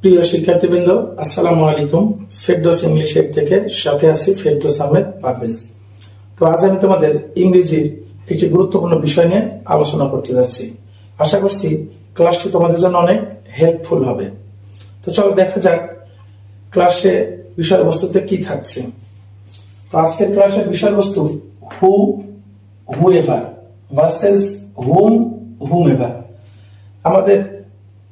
প্রিয় শিক্ষার্থীবৃন্দ, আসসালামু আলাইকুম। ফেরদৌস ইংলিশ এড থেকে সাথে আছি ফেরদৌস আহমেদ পারভেজ। তো আজ আমি তোমাদের ইংরেজির একটি গুরুত্বপূর্ণ বিষয় নিয়ে আলোচনা করতে যাচ্ছি। আশা করছি ক্লাসটি তোমাদের জন্য অনেক হেল্পফুল হবে। তো চলো দেখা যাক ক্লাসে বিষয়বস্তুতে কি থাকছে। তো আজকের ক্লাসের বিষয়বস্তু হু, হুএভার ভার্সেস হুম, হুমএভার। আমাদের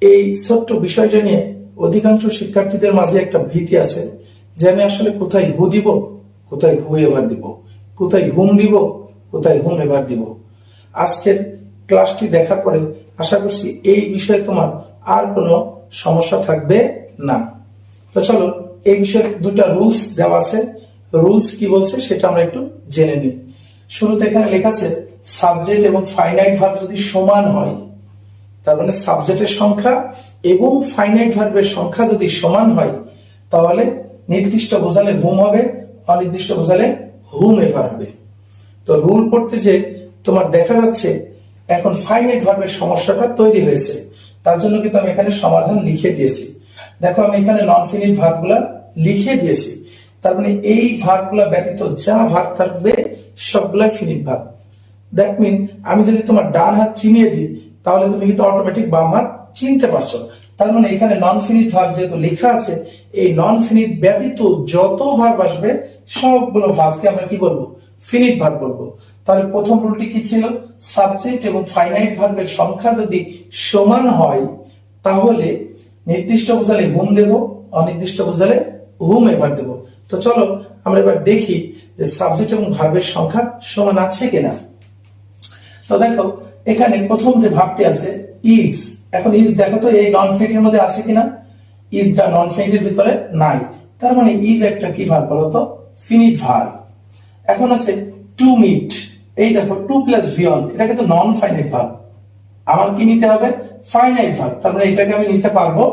এই ছোট্ট বিষয়টা নিয়ে অধিকাংশ শিক্ষার্থীদের মাঝে একটা ভীতি আছে যে আমি আসলে কোথায় হু দিব, কোথায় হু এভার দিব, কোথায় হুম দিব, কোথায় হুম এভার দিব। আজকের ক্লাসটি দেখার পরে আশা করছি এই বিষয়ে তোমার আর কোনো সমস্যা থাকবে না। তো চলো এই বিষয়ে দুটা রুলস দেওয়া আছে, রুলস কি বলছে সেটা আমরা একটু জেনে নিই। শুরুতে এখানে লেখা আছে সাবজেক্ট এবং ফাইনাইট ভার্ব যদি সমান হয়, তার মানে সাবজেক্টের সংখ্যা এবং ফাইনাইট ভার্বের সংখ্যা যদি সমান হয় তাহলে নির্দিষ্ট বোঝালে হুম হবে, অনির্দিষ্ট বোঝালে হুম এভার হবে। তো রুল পড়তে যে তোমার দেখা যাচ্ছে এখন ফাইনাইট ভার্বের সমস্যাটা তৈরি হয়েছে, তার জন্য কিন্তু আমি এখানে সমাধান লিখে দিয়েছি। দেখো আমি এখানে নন ফিনিট ভার্বগুলা লিখে দিয়েছি, তার মানে এই ভার্বগুলা ব্যতীত যা ভার্ব থাকবে সবগুলাই ফিনিট ভার্ব। দ্যাট মিন আমি যদি তোমার ডান হাত চিনিয়ে দিই তাহলে তুমি কিন্তু অটোমেটিক বাম হাত চিনতে পারছো। তার মানে এখানে নন ফিনিট ভার্ব যেহেতু লেখা আছে, এই নন ফিনিট ব্যতীত যত ভার্ব আসবে সবগুলো ভার্বকে আমরা কি বলবো? ফিনিট ভার্ব বলবো। তাহলে প্রথম রুলটি কি ছিল? সাবজেক্ট এবং ফাইনাইট ভার্বের সংখ্যা যদি সমান হয় তাহলে নির্দিষ্ট বোঝালে হুম দেব, অনির্দিষ্ট বোঝালে হুম এভার দেব। তো চলো আমরা এবার দেখি যে সাবজেক্ট এবং ভার্বের সংখ্যা সমান আছে কিনা। তো দেখো এখানে প্রথম যে ভাবটি আছে ইজ, এখন ইজ দেখো তো এই নন ফিনিটের মধ্যে আছে কিনা। ইজটা নন ফিনিটের ভিতরে নাই, তার মানে ইজ একটা কি ভার্ব বলো তো? Finite verb. এখন আছে টু মিট, এই দেখো টু প্লাস ভি অন, এটা কিন্তু নন ফাইনাইট ভার্ব। আমার কি নিতে হবে? ফাইনাইট ভার্ব, তার মানে এটাকে আমি নিতে পারবো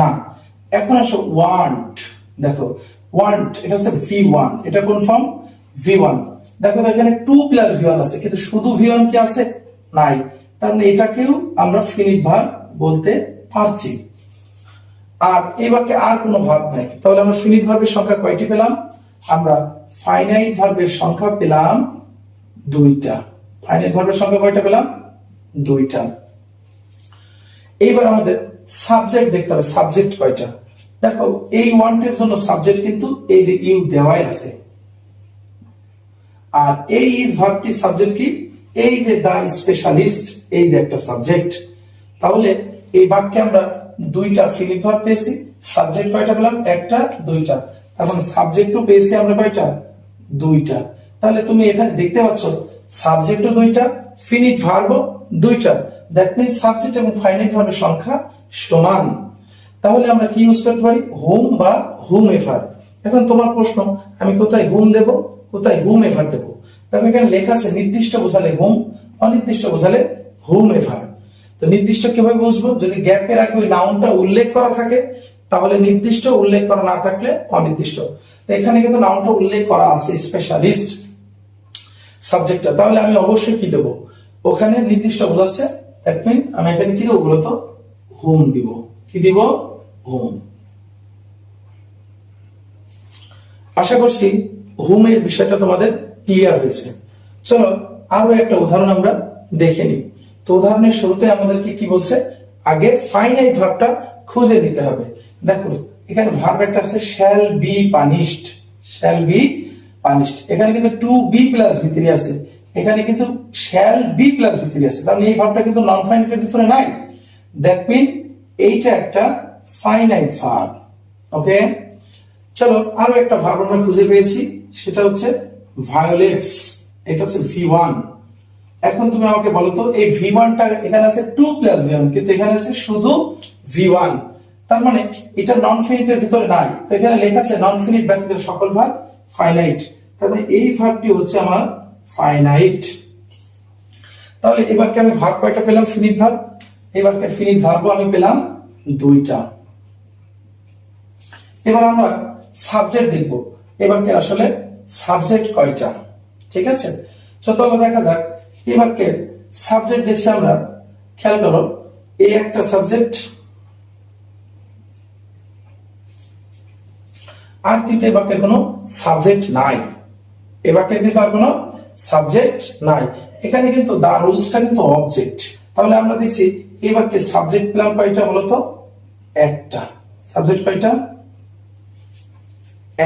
না। এখন আসো ওয়ান্ট, দেখো ওয়ান্ট এটা হচ্ছে ভি ওয়ান, এটা কোন ফর্ম? V one. দেখো তো এখানে টু প্লাস ভি ওয়ান আছে কিন্তু শুধু ভি ওয়ান কি আছে? নাই, তার মানে এটাকেও আমরা ফিনিট ভার্ব বলতে পারছি। আর এই বাক্যে আর কোনো ভার্ব নাই, তাহলে আমরা ফিনিট ভার্বের সংখ্যা কয়টি পেলাম? আমরা ফাইনাইট ভার্বের সংখ্যা পেলাম দুইটা। ফাইনাইট ভার্বের সংখ্যা কয়টা পেলাম? দুইটা। এইবার আমাদের সাবজেক্ট দেখতে হবে, সাবজেক্ট কয়টা। দেখো এই ওয়ান্টের জন্য সাবজেক্ট কিন্তু এই যে ইউ দেওয়াই আছে, আর এই ভার্বটি সাবজেক্ট কি? এই যে দা স্পেশালিস্ট, এই যে একটা সাবজেক্ট। তাহলে এই বাক্যে আমরা দুইটা ফিনিট ভার্ব পেয়েছি। সাবজেক্ট কয়টা পেলাম? একটা, দুইটা। তখন সাবজেক্টও পেয়েছি আমরা কয়টা? দুইটা। তাহলে তুমি এখানে দেখতে পাচ্ছ সাবজেক্টও দুইটা, ফিনিট ভার্বও দুইটা। দ্যাট মিন্স সাবজেক্ট এবং ফাইনাইট ভার্বের সংখ্যা সমান। তাহলে আমরা কি ইউজ করতে পারি? হুম বা হুম এভার। এখন তোমার প্রশ্ন, আমি কোথায় হুম দেব, কোথায় হুম এভার দেব? দেখো এখানে লেখা আছে নির্দিষ্ট বোঝালে হুম, অনির্দিষ্ট বোঝালে হুম এভার। তো নির্দিষ্ট কিভাবে বুঝবো? যদি গ্যাপের আগে ওই নাউনটা উল্লেখ করা থাকে তাহলে নির্দিষ্ট, উল্লেখ করা না থাকলে অনির্দিষ্ট। এখানে কিন্তু নাউনটা উল্লেখ করা আছে স্পেশালিস্ট সাবজেক্টটা, তাহলে আমি অবশ্যই কি দেব? ওখানে নির্দিষ্ট বোঝাচ্ছে, দ্যাট মিন আমি এখানে কি দেবো বলতো? হুম দিব। কি দিব? হুম। আশা করছি হুম এর বিষয়টা তোমাদের ক্লিয়ার হয়েছে। চলো আরো একটা উদাহরণ আমরা দেখে নিই। তো উদাহরণের শুরুতে আমাদেরকে কি বলছে? আগে ফাইনাইট ভার্বটা খুঁজে নিতে হবে। দেখো এখানে ভার্ব একটা আছে shall be punished, shall be punished. এখানে কিন্তু টু বি প্লাস ভি3 আছে, এখানে কিন্তু শ্যাল বি প্লাস ভি3 আছে, তাহলে এই ভার্বটা কিন্তু নন ফাইনাইটের ভিতরে নাই। দ্যাট মিন এইটা একটা ফাইনাইট ভার্ব। ওকে, চলো আরো একটা ভার্ব আমরা খুঁজে পেয়েছি, সেটা হচ্ছে ভায়োলেটস, এটা হচ্ছে ভি1। এখন তুমি আমাকে বলো তো এই ভি1টা এখানে আছে টু প্লাস ভি1 কিন্তু এখানে আছে শুধু ভি1, তার মানে এটা নন ফিনিটের ভিতরে নাই। তো এখানে লেখা আছে নন ফিনিট ব্যতীত সকল ভার্ব ফাইনাইট, তার মানে এই ভার্বটি হচ্ছে আমার ফাইনাইট। তাহলে এই বাক্যে আমি ভার্ব কয়টা পেলাম? Finite verb. এই বাক্যে ফিনিট ভার্বও আমি পেলাম দুইটা। এবার আমরা সাবজেক্ট দেখব, এই বাক্যে আসলে সাবজেক্ট কয়টা। ঠিক আছে, চলো দেখা যাক এই বাক্যের সাবজেক্ট দেখছি আমরা। খেয়াল করো, এই একটা সাবজেক্ট, আর কিন্তু এই বাক্যের কোনো সাবজেক্ট নাই, এ বাক্যের কিন্তু আর কোনো সাবজেক্ট নাই। এখানে কিন্তু দা রুলসটা কিন্তু অবজেক্ট। তাহলে আমরা দেখছি এই বাক্যে সাবজেক্ট পেলাম কয়টা বলতো? একটা। সাবজেক্ট কয়টা?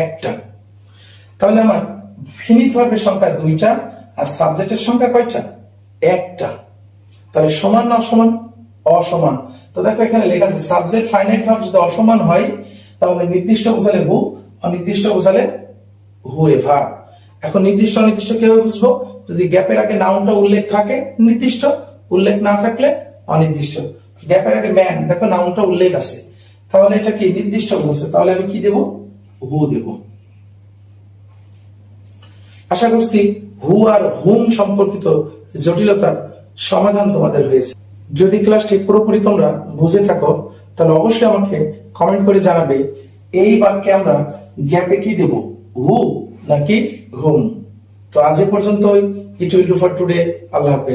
একটা। তাহলে আমার ফিনিট ভার্বের সংখ্যা দুইটা আর সাবজেক্টের সংখ্যা কয়টা? একটা। তাহলে সমান না অসমান? অসমান। তো দেখো এখানে লেখা আছে সাবজেক্ট ফাইনাইট ভার্ব যদি অসমান হয় তাহলে নির্দিষ্ট বোঝালে হু, অনির্দিষ্ট বোঝালে হুএভার। এখন নির্দিষ্ট অনির্দিষ্ট কিভাবে বুঝবো? যদি গ্যাপের আগে নাউনটা উল্লেখ থাকে নির্দিষ্ট, উল্লেখ না থাকলে অনির্দিষ্ট। গ্যাপের আগে ম্যান, দেখো নাউনটা উল্লেখ আছে, তাহলে এটা কি নির্দিষ্ট বলছে, তাহলে আমি কি দেব? হু দেব। আশা করছি হু আর হুম সম্পর্কিত জটিলতার সমাধান তোমাদের হয়েছে। যদি ক্লাসটি পুরোপুরি তোমরা বুঝে থাকো তাহলে অবশ্যই আমাকে কমেন্ট করে জানাবে এই বাক্যে আমরা গ্যাপে কি দেব, হু নাকি হুম। তো আজ এ পর্যন্তই। It will do for today. আল্লাহ হাফেজ।